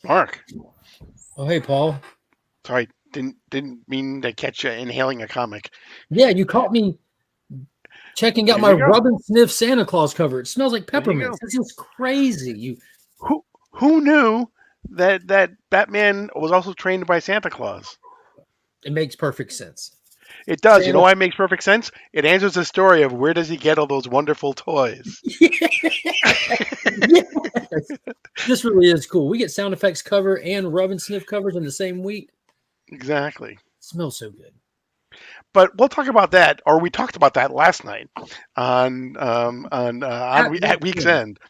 Mark, Oh, hey, Paul. sorry, didn't mean to catch you inhaling a comic. Yeah, you caught me checking out There my you go. Rub and Sniff Santa Claus cover. It smells like There you peppermints. go. This is crazy. Who who knew that Batman was also trained by Santa Claus? It makes perfect sense. It does. You know Santa. why it makes perfect sense? It answers the story of where does he get all those wonderful toys. Yes. This really is cool. We get sound effects cover and Rub and Sniff covers in the same week. Exactly. It smells so good. But we'll talk about that, or we talked about that last night That at week's point. end.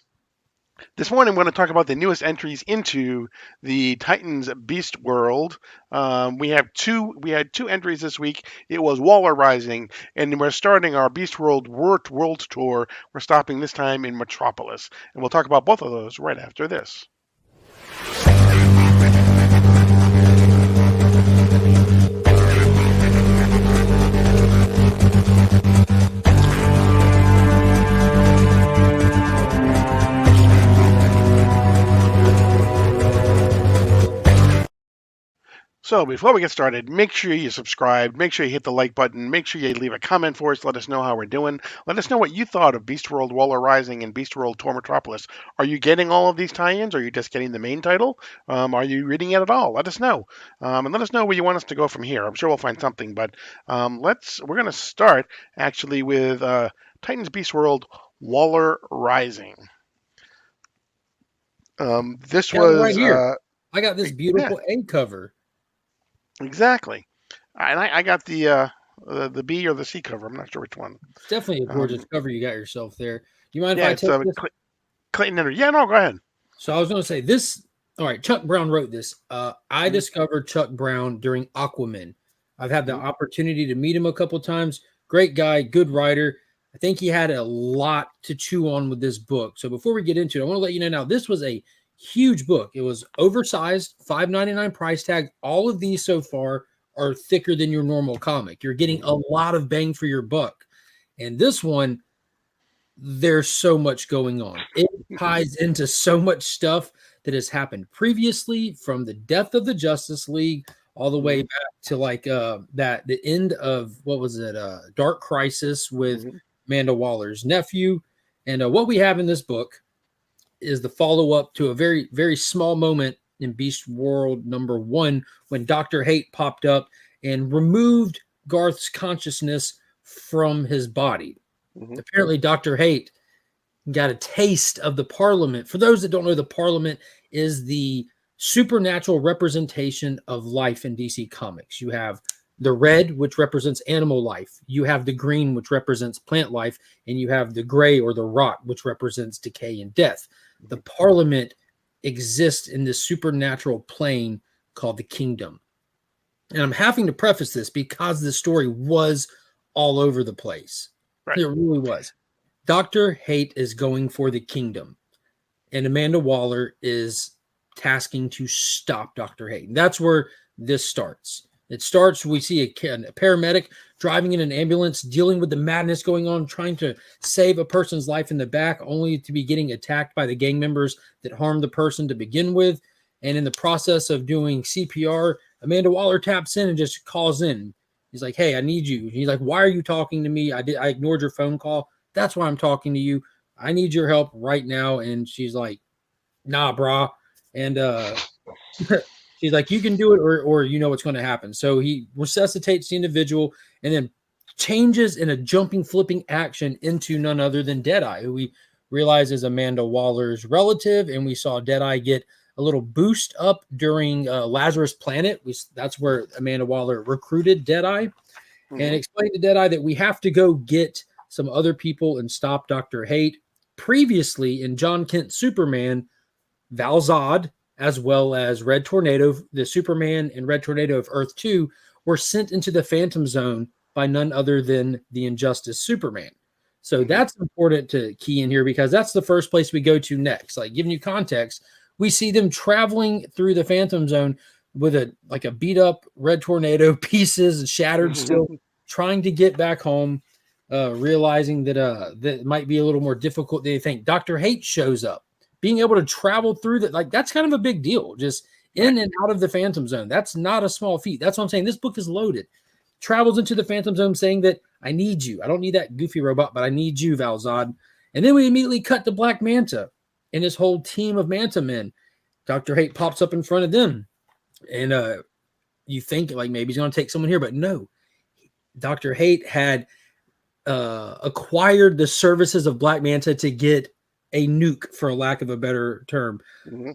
This morning, I'm going to talk about the newest entries into the Titans Beast world. We have two. We had two entries this week. It was Waller Rising, and we're starting our Beast World Tour. We're stopping this time in Metropolis, and we'll talk about both of those right after this. So before we get started, make sure you subscribe, make sure you hit the like button, make sure you leave a comment for us, let us know how we're doing. Let us know what you thought of Beast World Waller Rising and Beast World Tour Metropolis. Are you getting all of these tie-ins? Or are you just getting the main title? Are you reading it at all? Let us know. And let us know where you want us to go from here. I'm sure we'll find something, but we're gonna start actually with Titans Beast World Waller Rising. This Got it right was here. I got this yeah, beautiful A cover. exactly. And I got the B or the C cover. I'm not sure which one. It's definitely a gorgeous Um, cover you got yourself there. You mind if yeah, I it's take this? Clayton Ender. Yeah, no, go ahead. So I was going to say this. All right, Chuck Brown wrote this. I Mhm, discovered Chuck Brown during Aquaman. I've had the mhm, opportunity to meet him a couple times. Great guy, good writer. I think he had a lot to chew on with this book. So before we get into it, I want to let you know now this was a huge book. It was oversized, $5.99 price tag. All of these so far are thicker than your normal comic. You're getting a mhm, lot of bang for your buck. And this one, there's so much going on. It ties into so much stuff that has happened previously, from the death of the Justice League all the way mhm, back to like that the end of what was it, Dark Crisis with mhm, Amanda Waller's nephew. And what we have in this book is the follow-up to a very, very small moment in Beast World number 1 when Dr. Hate popped up and removed Garth's consciousness from his body. mhm, Apparently, Dr. Hate got a taste of the Parliament. For those that don't know, the Parliament is the supernatural representation of life in DC Comics. You have the red, which represents animal life. You have the green, which represents plant life. And you have the gray or the rot, which represents decay and death. The mhm. Parliament exists in this supernatural plane called the kingdom. And I'm having to preface this because the story was all over the place. Right. It really was. Dr. Hate is going for the kingdom, and Amanda Waller is tasking to stop Dr. Hate. And that's where this starts. It starts, we see a paramedic driving in an ambulance, dealing with the madness going on, trying to save a person's life in the back, only to be getting attacked by the gang members that harmed the person to begin with. And in the process of doing CPR, Amanda Waller taps in and just calls in. He's like, "Hey, I need you." He's like, "Why are you talking to me? I ignored your phone call. That's why I'm talking to you. I need your help right now." And she's like, "Nah, brah." And she's like, "You can do it, or you know what's going to happen." So he resuscitates the individual and then changes in a jumping, flipping action into none other than Deadeye, who we realize is Amanda Waller's relative. And we saw Deadeye get a little boost up during Lazarus Planet. That's where Amanda Waller recruited Deadeye and Mhm, explained to Deadeye that we have to go get some other people and stop Dr. Hate. Previously, in John Kent Superman, Val Zod, as well as Red Tornado, the Superman and Red Tornado of Earth 2, were sent into the Phantom Zone by none other than the Injustice Superman. So mhm, that's important to key in here because that's the first place we go to next. Like, giving you context, we see them traveling through the Phantom Zone with a beat up Red Tornado, pieces and shattered still, mhm. trying to get back home, realizing that that might be a little more difficult than they think. Dr. Hate shows up being able to travel through that, like that's kind of a big deal. Just Right. in and out of the Phantom Zone. That's not a small feat. That's what I'm saying. This book is loaded. Travels into the Phantom Zone saying that I need you. I don't need that goofy robot, but I need you, Valzad. And then we immediately cut to Black Manta and his whole team of Manta men. Dr. Hate pops up in front of them. And you think like maybe he's going to take someone here, but no. Dr. Hate had acquired the services of Black Manta to get a nuke, for a lack of a better term. Mm-hmm.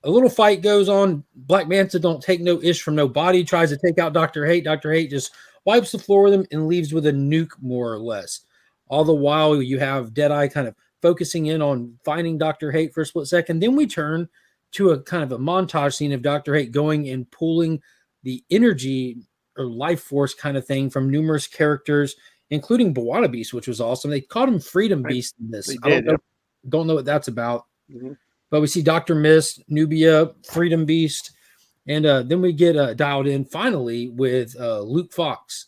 A little fight goes on. Black Manta don't take no ish from nobody. Tries to take out Dr. Hate. Dr. Hate just wipes the floor with him and leaves with a nuke, more or less. All the while, you have Deadeye kind of focusing in on finding Dr. Hate for a split second. Then we turn to a kind of a montage scene of Dr. Hate going and pulling the energy or life force kind of thing from numerous characters, including Bwana Beast, which was awesome. They called him Freedom Beast in this. They I don't did. know, don't know what that's about. Mm-hmm. But we see Dr. Mist, Nubia, Freedom Beast, and then we get dialed in finally with Luke Fox,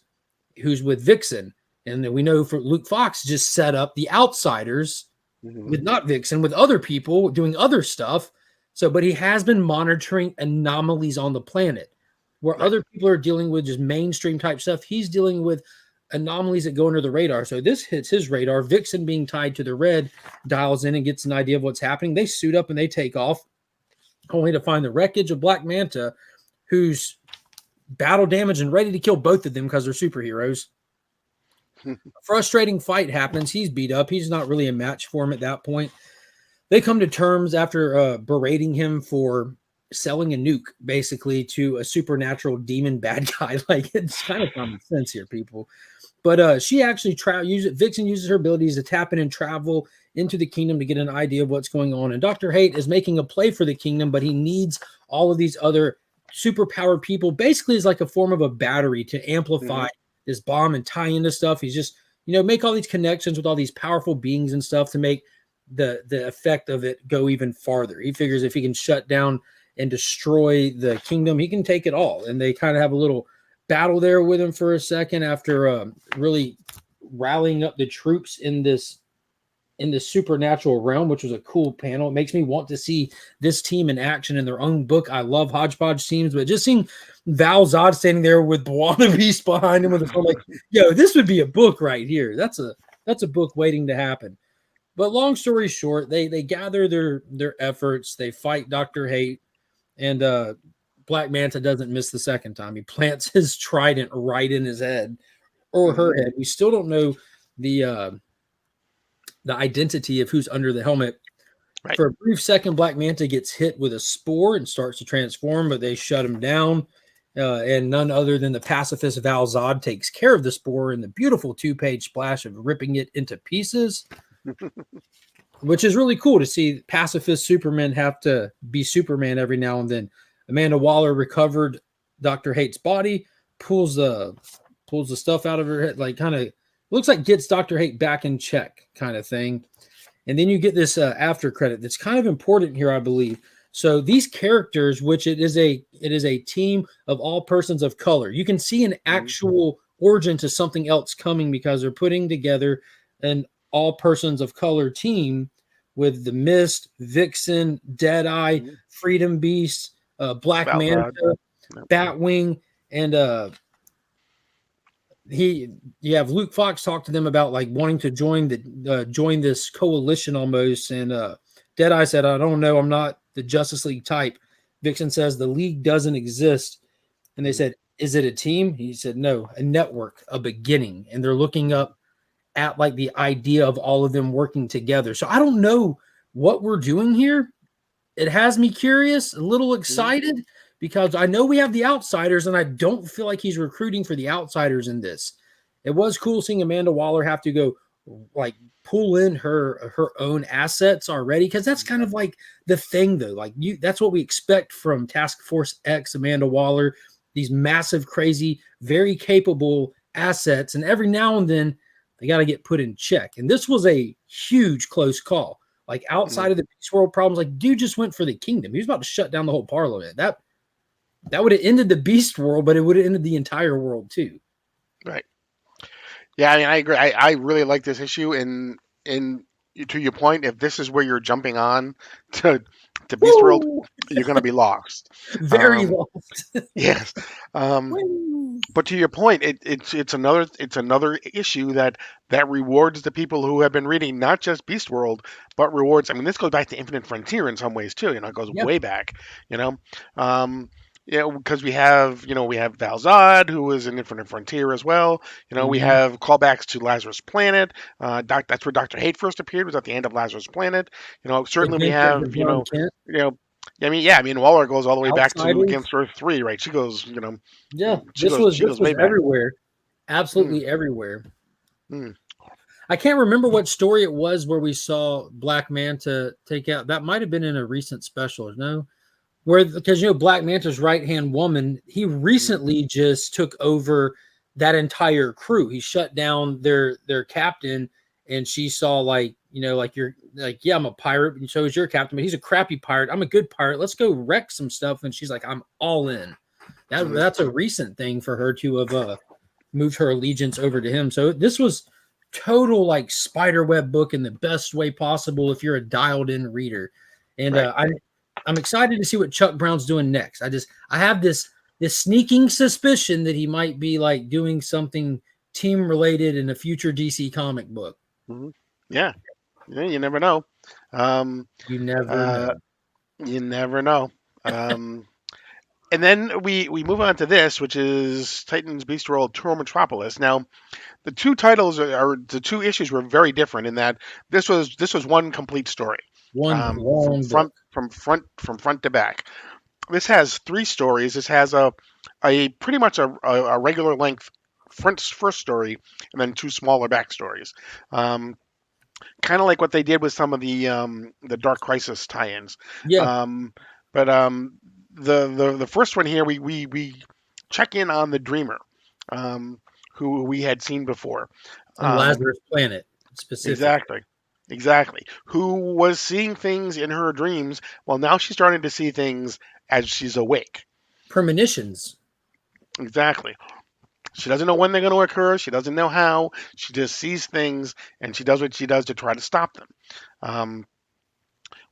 who's with Vixen. And then we know for Luke Fox just set up the Outsiders Mm-hmm. with not Vixen, with other people doing other stuff. So, but he has been monitoring anomalies on the planet where Right. other people are dealing with just mainstream type stuff. He's dealing with anomalies that go under the radar. So this hits his radar. Vixen being tied to the red dials in and gets an idea of what's happening. They suit up and they take off, only to find the wreckage of Black Manta, who's battle damaged and ready to kill both of them because they're superheroes. A frustrating fight happens. He's beat up. He's not really a match for him at that point. They come to terms after berating him for selling a nuke, basically, to a supernatural demon bad guy. Like, it's kind of common sense here, people. But she actually Vixen uses her abilities to tap in and travel into the kingdom to get an idea of what's going on. And Dr. Hate is making a play for the kingdom, but he needs all of these other superpowered people. Basically, is like a form of a battery to amplify this bomb and tie into stuff. He's just, make all these connections with all these powerful beings and stuff to make the effect of it go even farther. He figures if he can shut down and destroy the kingdom, he can take it all. And they kind of have a little battle there with him for a second after really rallying up the troops in this supernatural realm, which was a cool panel. It makes me want to see this team in action in their own book. I love hodgepodge teams, but just seeing Valzad standing there with Bwana Beast behind him with the phone, like, yo, this would be a book right here. That's a book waiting to happen. But long story short, they gather their efforts. They fight Dr. Hate, and Black Manta doesn't miss the second time. He plants his trident right in his head or her head. We still don't know the identity of who's under the helmet. Right. For a brief second, Black Manta gets hit with a spore and starts to transform, but they shut him down. And none other than the pacifist Valzad takes care of the spore in the beautiful 2-page splash of ripping it into pieces, which is really cool to see pacifist Supermen have to be Superman every now and then. Amanda Waller recovered Dr. Hate's body, pulls the stuff out of her head, like kind of looks like gets Dr. Hate back in check kind of thing. And then you get this after credit that's kind of important here, I believe. So these characters, which it is a team of all persons of color. You can see an actual origin to something else coming because they're putting together an all persons of color team with the Mist, Vixen, Deadeye, Freedom Beast, Black Manta, Batwing, and you have Luke Fox talk to them about like wanting to join this coalition almost. And Deadeye said, I don't know, I'm not the Justice League type. Vixen says the league doesn't exist. And they said, is it a team? He said, no, a network, a beginning. And they're looking up at like the idea of all of them working together. So I don't know what we're doing here. It has me curious, a little excited, because I know we have the Outsiders, and I don't feel like he's recruiting for the Outsiders in this. It was cool seeing Amanda Waller have to go like pull in her own assets already, because that's kind of like the thing, though. Like that's what we expect from Task Force X, Amanda Waller, these massive, crazy, very capable assets, and every now and then they got to get put in check. And this was a huge close call. Like outside of the Beast World problems, like dude just went for the kingdom. He was about to shut down the whole parliament. That would have ended the Beast World, but it would have ended the entire world too. Right. Yeah, I mean, I agree. I really like this issue, and to your point, if this is where you're jumping on to to Beast World, Woo! you're going to be lost. Very Um, lost. yes. Um, Woo! but to your point, it's another issue that rewards the people who have been reading not just Beast World, but rewards. I mean, this goes back to Infinite Frontier in some ways too. It goes Yeah. way back. You know, um, because we have Valzad, who was in Infinite Frontier as well. We Hmm. have callbacks to Lazarus Planet. That's where Doctor Hate first appeared. Was at the end of Lazarus Planet. Certainly we Adventures have of John Kent. you know. I mean, Waller goes all the way back to Outsiders. Against Earth 3, right? She goes, Yeah. she This goes, was she this goes way was back. everywhere. Mm, Absolutely everywhere. mm. I can't remember what story it was where we saw Black Manta take out. That might have been in a recent special, no? Where because Black Manta's right hand woman, he Mhm. recently just took over that entire crew. He shut down their captain, and she saw like you're like, yeah, I'm a pirate, and so is your captain, but he's a crappy pirate. I'm a good pirate. Let's go wreck some stuff. And she's like, I'm all in. Mhm. That's a recent thing for her to have moved her allegiance over to him. So this was total like spider web book in the best way possible if you're a dialed in reader. And Right. I'm excited to see what Chuck Brown's doing next. I have this sneaking suspicion that he might be like doing something team related in a future DC comic book. Mhm. Yeah. Yeah. You never know. Um, You never uh, know. you never know. Um, and then we move on to this, which is Titans Beast World Tour Metropolis. Now, the two titles are the two issues were very different in that this was one complete story, One from long book. front to back. This has three stories. This has a pretty much a regular length first story, and then two smaller backstories. Um, kind of like what they did with some of the Dark Crisis tie-ins. Yeah, Um, but the first one here, we check in on the Dreamer, um, who we had seen before. on Um, Lazarus Planet specifically. exactly, exactly. Who was seeing things in her dreams? Well, now she's starting to see things as she's awake. Premonitions. Exactly. She doesn't know when they're going to occur. She doesn't know how. She just sees things, and she does what she does to try to stop them. Um,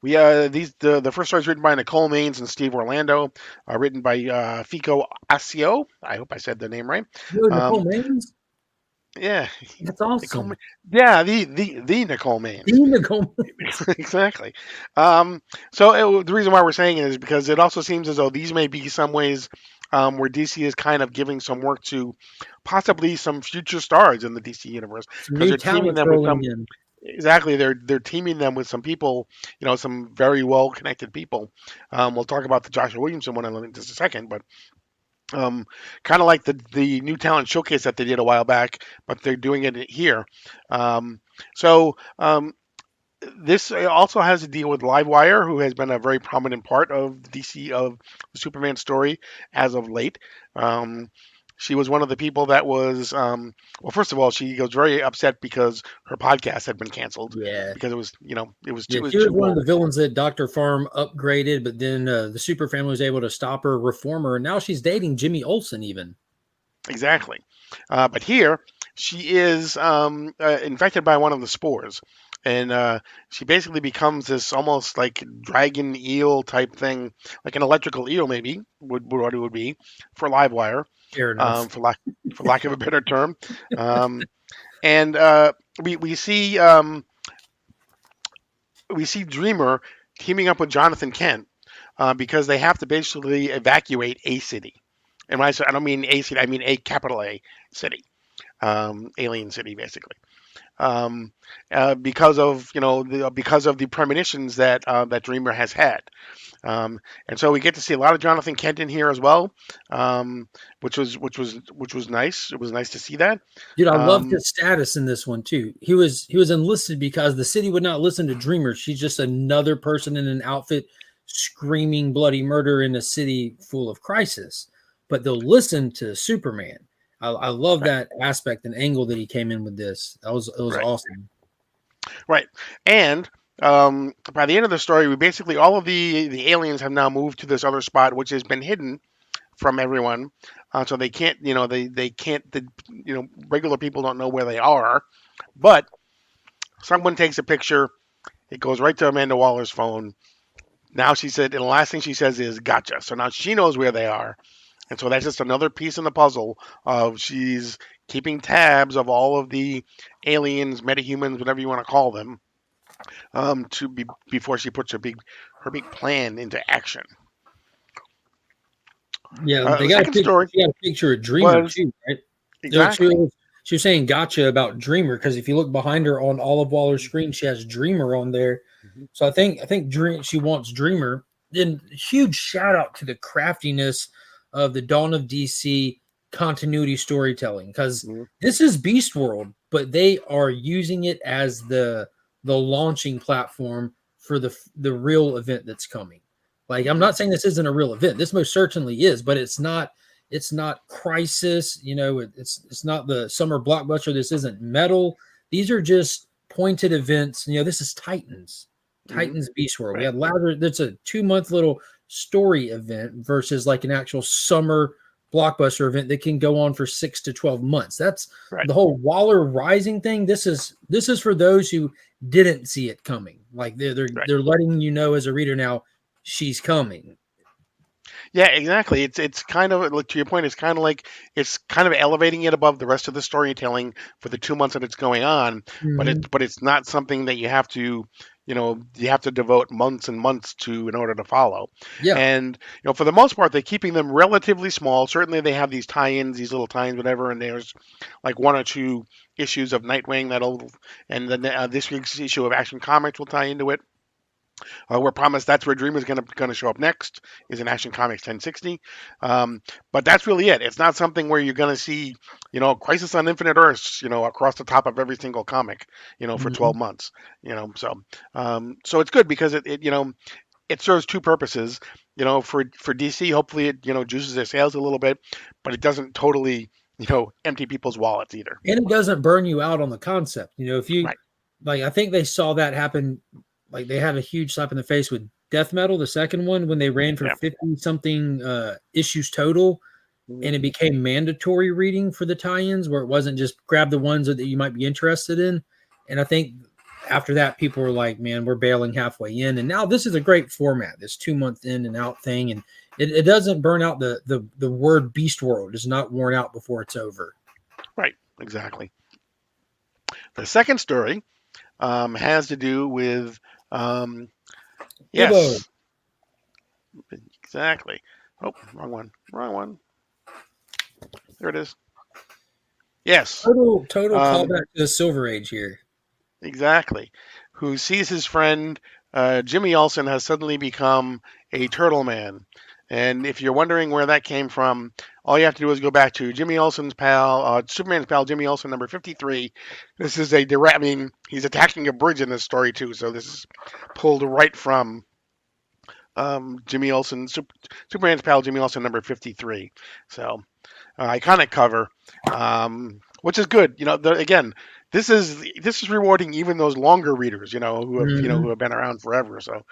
We these the first story is written by Nicole Maines and Steve Orlando, written by Fico Asio. I hope I said the name right. Yo, Nicole Um, Maines. yeah, That's Nicole. awesome. Yeah, the Nicole The Maines. Nicole Maines. Exactly. So the reason why we're saying it is because it also seems as though these may be some ways where DC is kind of giving some work to possibly some future stars in the DC universe Some because new they're teaming talents them with rolling some. in. Exactly, they're teaming them with some people, some very well connected people. We'll talk about the Joshua Williamson one in just a second, but um, kind of like the new talent showcase that they did a while back, but they're doing it here. Um, so this also has to deal with Livewire, who has been a very prominent part of DC of the Superman story as of late. Um, she was one of the people that was well. First of all, she was very upset because her podcast had been canceled Yeah. because Yeah, it was she was too one of the woke. villains that Dr. Farm upgraded, but then the Super Family was able to stop her, reform her, and now she's dating Jimmy Olsen even. Exactly. But here, she is infected by one of the spores. And she basically becomes this almost like dragon eel type thing, like an electrical eel, maybe, would what it would be for Livewire, Fair um, enough. for lack for lack of a better term. Um, and we see Dreamer teaming up with Jonathan Kent because they have to basically evacuate a city. And when I say I don't mean a city, I mean a capital A city, alien city, basically. Because of because of the premonitions that Dreamer has had, and so we get to see a lot of Jonathan Kent in here as well, which was nice. It was nice to see that. Dude, I loved Um, his status in this one too. He was enlisted because the city would not listen to Dreamer. She's just another person in an outfit screaming bloody murder in a city full of crisis. But they'll listen to Superman. I love right, that aspect and angle that he came in with this. It was right, awesome. right, and. By the end of the story, we basically all of the aliens have now moved to this other spot, which has been hidden from everyone, so they can't, they can't, regular people don't know where they are. But Someone takes a picture. It goes right to Amanda Waller's phone. Now she said, and the last thing she says is "gotcha." So now she knows where they are, and so that's just another piece in the puzzle of she's keeping tabs of all of the aliens, metahumans, whatever you want to call them, to be before she puts her big plan into action. Yeah, The second story she got a picture of Dreamer was too, right? exactly. She was saying gotcha about Dreamer because if you look behind her on Olive Waller's screen, she has Dreamer on there. Mhm. So I think she wants Dreamer. Then huge shout out to the craftiness of the Dawn of DC continuity storytelling because Mhm. this is Beast World, but they are using it as the launching platform for the real event that's coming. Like I'm Mhm. not saying this isn't a real event. This most certainly is, but it's not Crisis, it's not the summer blockbuster. This isn't Metal. These are just pointed events. This is Mhm. Titans Beast World. We Right. had Lazarus. That's a 2 month little story event versus like an actual summer blockbuster event that can go on for 6 to 12 months. That's Right. the whole Waller Rising thing. This is for those who didn't see it coming. Like Right. they're letting you know as a reader now she's coming. Yeah, exactly. It's kind of like, to your point. It's kind of elevating it above the rest of the storytelling for the 2 months that it's going on. But Mhm. it's not something that you have to devote months and months to in order to follow. Yeah. And for the most part, they're keeping them relatively small. Certainly, they have these tie-ins, these little tie-ins, whatever. And there's like one or two issues of Nightwing and then this week's issue of Action Comics will tie into it. We're promised that's where Dreamer's gonna show up next is in Action Comics 1060, but that's really it. It's not something where you're gonna see Crisis on Infinite Earths across the top of every single comic for Mhm. 12 months. So it's good because it serves two purposes. For DC, hopefully it juices their sales a little bit, but it doesn't totally empty people's wallets either. And it doesn't burn you out on the concept. If you Right. like, I think they saw that happen. Like they had a huge slap in the face with Death Metal, the second one, when they ran for Yeah. 50 something issues total, Mhm. and it became mandatory reading for the tie-ins, where it wasn't just grab the ones that you might be interested in. And I think after that, people were like, "Man, we're bailing halfway in." And now this is a great format, this 2 month in and out thing, and it doesn't burn out the word Beast World is not worn out before it's over. Right. Exactly. The second story has to do with Bibbo. yes, exactly. Oh, wrong one. Wrong one. There it is. Yes. Total Um, callback to the Silver Age here. exactly. Who sees his friend Jimmy Olsen has suddenly become a turtle man. And if you're wondering where that came from, all you have to do is go back to Jimmy Olsen's pal, Superman's pal, Jimmy Olsen, number 53. This is a direct, I mean, he's attacking a bridge in this story, too. So this is pulled right from Jimmy Olsen, Superman's pal, Jimmy Olsen, number 53. So iconic cover, which is good. Again, this is rewarding even those longer readers, who Mhm. have been around forever. So,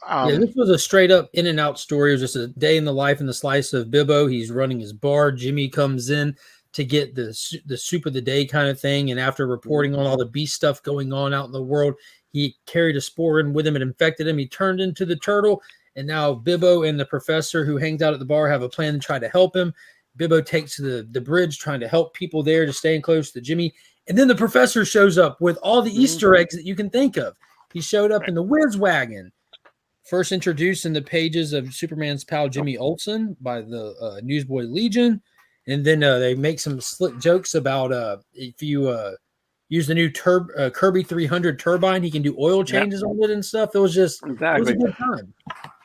Yeah, um, this was a straight up in and out story. It was just a day in the life and the slice of Bibbo. He's running his bar. Jimmy comes in to get the soup of the day kind of thing. And after mhm, reporting on all the beast stuff going on out in the world, he carried a spore in with him and infected him. He turned into the turtle. And now Bibbo and the professor who hangs out at the bar have a plan to try to help him. Bibbo takes to the bridge trying to help people there to staying close to Jimmy. And then the professor shows up with all the mhm, Easter eggs that you can think of. He showed up right. in the Whiz Wagon, first introduced in the pages of Superman's pal Oh, Jimmy Olsen by the Newsboy Legion. And then they make some slick jokes about if you use the new Kirby 300 turbine, he can do oil yeah, changes on it and stuff. It was a exactly. good time.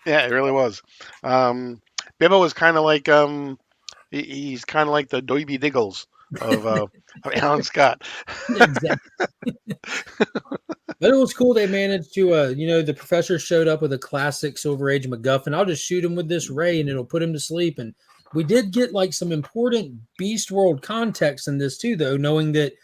Yeah, it really was. Um, Bibbo was kind of like he's kind of like the Doiby Diggles of Alan Scott. Exactly. But it was cool they managed to, the professor showed up with a classic Silver Age MacGuffin. I'll just shoot him with this ray and it'll put him to sleep. And we did get like some important Beast World context in this too, though, knowing that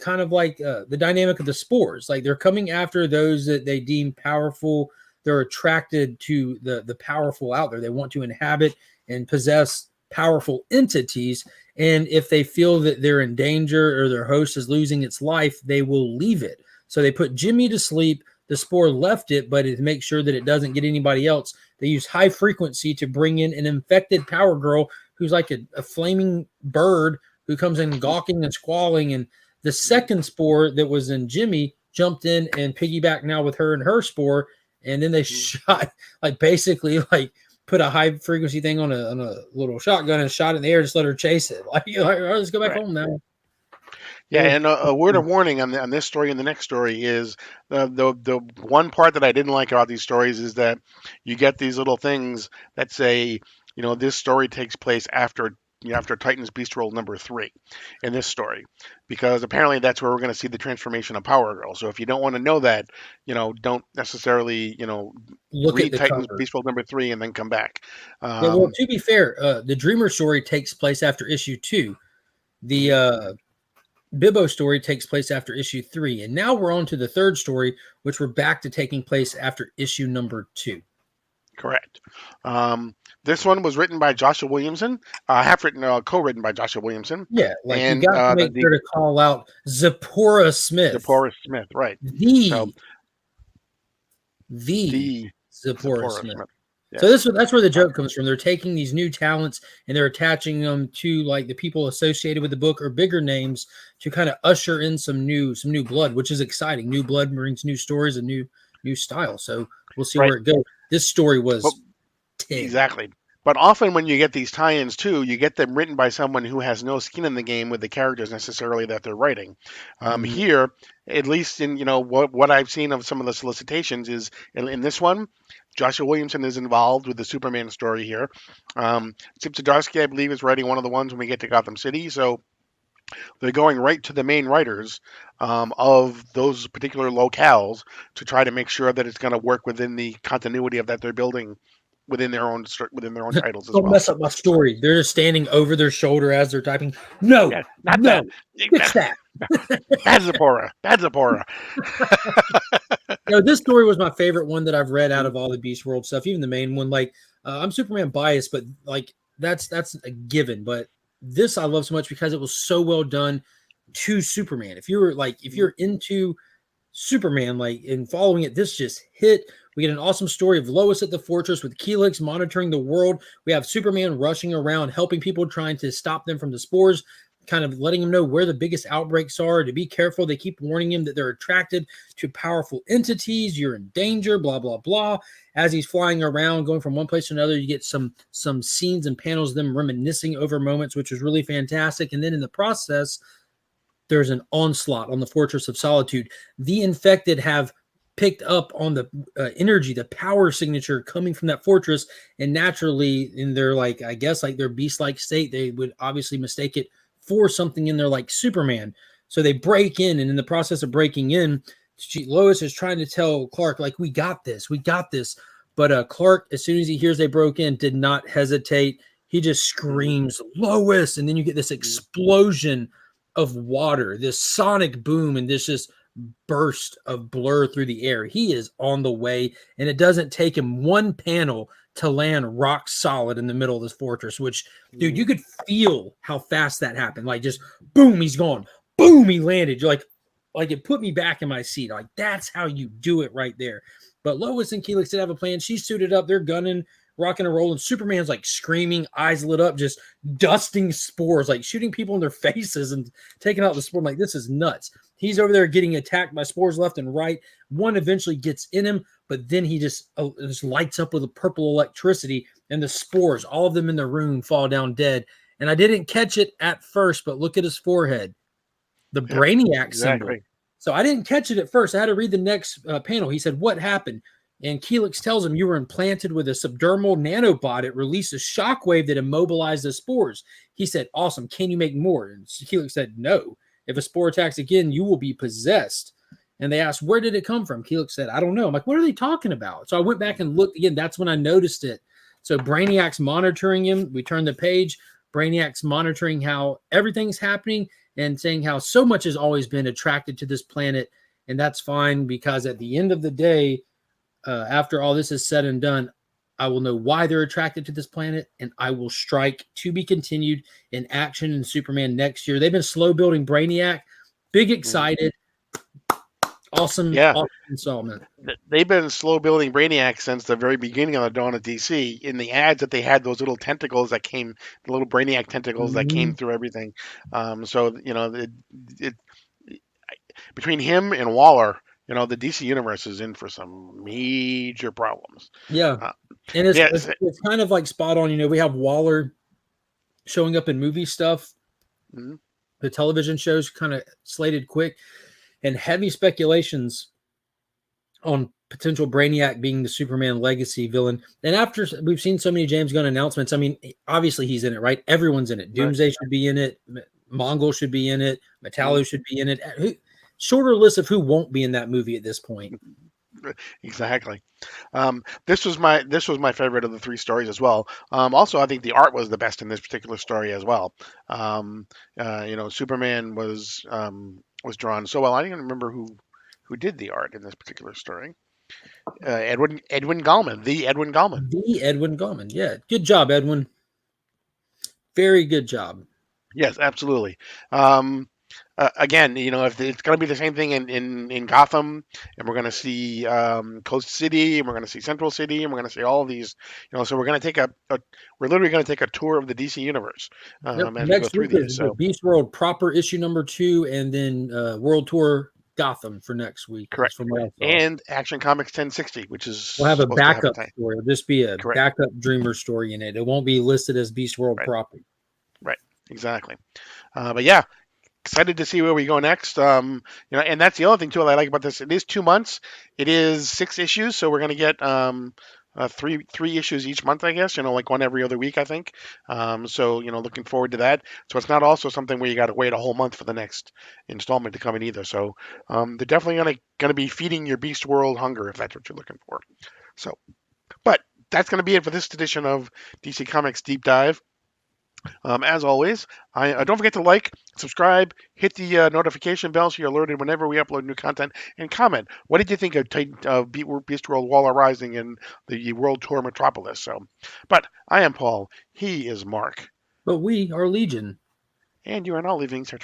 kind of like the dynamic of the spores. Like they're coming after those that they deem powerful. They're attracted to the powerful out there. They want to inhabit and possess powerful entities. And if they feel that they're in danger or their host is losing its life, they will leave it. So they put Jimmy to sleep. The spore left it, but to make sure that it doesn't get anybody else, they use high frequency to bring in an infected Power Girl who's like a flaming bird who comes in gawking and squalling. And the second spore that was in Jimmy jumped in and piggybacked now with her and her spore. And then they shot, like basically like put a high frequency thing on a little shotgun and shot it in the air, just let her chase it. Like, all right, let's go back home now. Yeah, and a word of warning on this story and the next story is the one part that I didn't like about these stories is that you get these little things that say, this story takes place after after Titan's Beast World #3 in this story, because apparently that's where we're going to see the transformation of Power Girl. So if you don't want to know that, don't necessarily Look at read the Titan's cover. Beast World #3 and then come back. Yeah, well, to be fair, the Dreamer story takes place after issue 2. The Bibbo story takes place after issue 3. And now we're on to the third story, which we're back to taking place after issue #2. Correct. This one was written by Joshua Williamson, co-written by Joshua Williamson. Yeah, like you and got to make sure to call out Zipporah Smith. Zipporah Smith, right. The Zipporah Smith. Yes. So that's where the joke comes from. They're taking these new talents and they're attaching them to like the people associated with the book or bigger names to kind of usher in some new blood, which is exciting. New blood brings new stories and new style. So we'll see where it goes. This story was 10. Exactly. But often when you get these tie-ins too, you get them written by someone who has no skin in the game with the characters necessarily that they're writing. Here, at least in what I've seen of some of the solicitations is in this one, Joshua Williamson is involved with the Superman story here. Chip Zdarsky, I believe, is writing one of the ones when we get to Gotham City. So they're going right to the main writers of those particular locales to try to make sure that it's going to work within the continuity of that they're building within their own titles as well. Don't mess up my story. They're just standing over their shoulder as they're typing. No, not that. Fix that. Bad Zipporah. Bad Zipporah. This story was my favorite one that I've read out of all the Beast World stuff, even the main one. Like, I'm Superman biased, but like that's a given. But this I love so much because it was so well done to Superman. If you're into Superman, like in following it, this just hit. We get an awesome story of Lois at the fortress with Helix monitoring the world. We have Superman rushing around, helping people, trying to stop them from the spores, kind of letting them know where the biggest outbreaks are, to be careful. They keep warning him that they're attracted to powerful entities. You're in danger, blah, blah, blah. As he's flying around, going from one place to another, you get some scenes and panels of them reminiscing over moments, which was really fantastic. And then in the process, there's an onslaught on the Fortress of Solitude. The infected have picked up on the energy, the power signature coming from that fortress, and naturally in their I guess their beast-like state, they would obviously mistake it for something in there like Superman. So they break in, and in the process of breaking in, Lois is trying to tell Clark, like, we got this. But Clark, as soon as he hears they broke in, did not hesitate. He just screams, Lois, and then you get this explosion of water, this sonic boom, and this just burst of blur through the air. He is on the way, and it doesn't take him one panel to land rock solid in the middle of this fortress, which, dude, you could feel how fast that happened. Like, just boom, he's gone. Boom, he landed. You're like it put me back in my seat. Like, that's how you do it right there. But Lois and Helix did have a plan. She's suited up. They're gunning, rocking and rolling. Superman's like screaming, eyes lit up, just dusting spores, like shooting people in their faces and taking out the spore. I'm like, this is nuts. He's over there getting attacked by spores left and right. One eventually gets in him, but then he just lights up with a purple electricity, and the spores, all of them in the room, fall down dead. And I didn't catch it at first, but look at his forehead, the Brainiac symbol. So I didn't catch it at first. I had to read the next panel. He said, what happened? And Helix tells him, you were implanted with a subdermal nanobot. It released a shockwave that immobilized the spores. He said, awesome. Can you make more? And Helix said, no. If a spore attacks again, you will be possessed. And they asked, where did it come from? Helix said, I don't know. I'm like, what are they talking about? So I went back and looked again. That's when I noticed it. So Brainiac's monitoring him. We turned the page. Brainiac's monitoring how everything's happening and saying how so much has always been attracted to this planet. And that's fine, because at the end of the day, after all this is said and done, I will know why they're attracted to this planet, and I will strike to be continued in action in Superman next year. They've been slow building Brainiac. Big excited. Awesome, Yeah, awesome installment. they've been slow building Brainiac since the very beginning of the dawn of DC. In the ads that they had, those little tentacles that came, the little Brainiac tentacles that came Mhm. through everything. So it, between him and Waller, the DC universe is in for some major problems. Yeah, Uh, and yes. it's kind of like spot on. We have Waller showing up in movie stuff. Mhm. The television shows kind of slated quick, and heavy speculations on potential Brainiac being the Superman legacy villain. And after we've seen so many James Gunn announcements, I mean, obviously he's in it, right? Everyone's in it. Right. Doomsday should be in it. Mongol should be in it. Mhm. Metallo should be in it. Shorter list of who won't be in that movie at this point. Exactly. This was my favorite of the three stories as well. Also, I think the art was the best in this particular story as well. Superman was drawn so well. I don't even remember who did the art in this particular story. Edwin Gallman, the Edwin Gallman. The Edwin Gallman. Yeah. Good job, Edwin. Very good job. Yes, absolutely. Um, Again, if it's going to be the same thing in Gotham, and we're going to see Coast City, and we're going to see Central City, and we're going to see all of these, so we're going to we're literally going to take a tour of the DC universe Yep. as we go Next through week is these. the So Beast World proper issue #2, and then World Tour Gotham for next week. Is correct, from what I saw. and Action Comics 1060, which is We'll have a supposed to have a backup time. story. It'll just be a Correct, backup Dreamer story in it. It won't be listed as Beast World right, proper. right, exactly. But yeah, excited to see where we go next. And that's the other thing too I like about this. It is 2 months. It is 6 issues, so we're gonna get three issues each month, I guess. Like one every other week, I think. So looking forward to that. So it's not also something where you got to wait a whole month for the next installment to come in either. So they're definitely gonna be feeding your Beast World hunger if that's what you're looking for. So, but that's gonna be it for this edition of DC Comics Deep Dive. As always, don't forget to like, subscribe, hit the notification bell so you're alerted whenever we upload new content, and comment. What did you think of Beast World Waller Rising and the World Tour Metropolis? So, but I am Paul. He is Mark, But we are Legion. and you are now leaving Search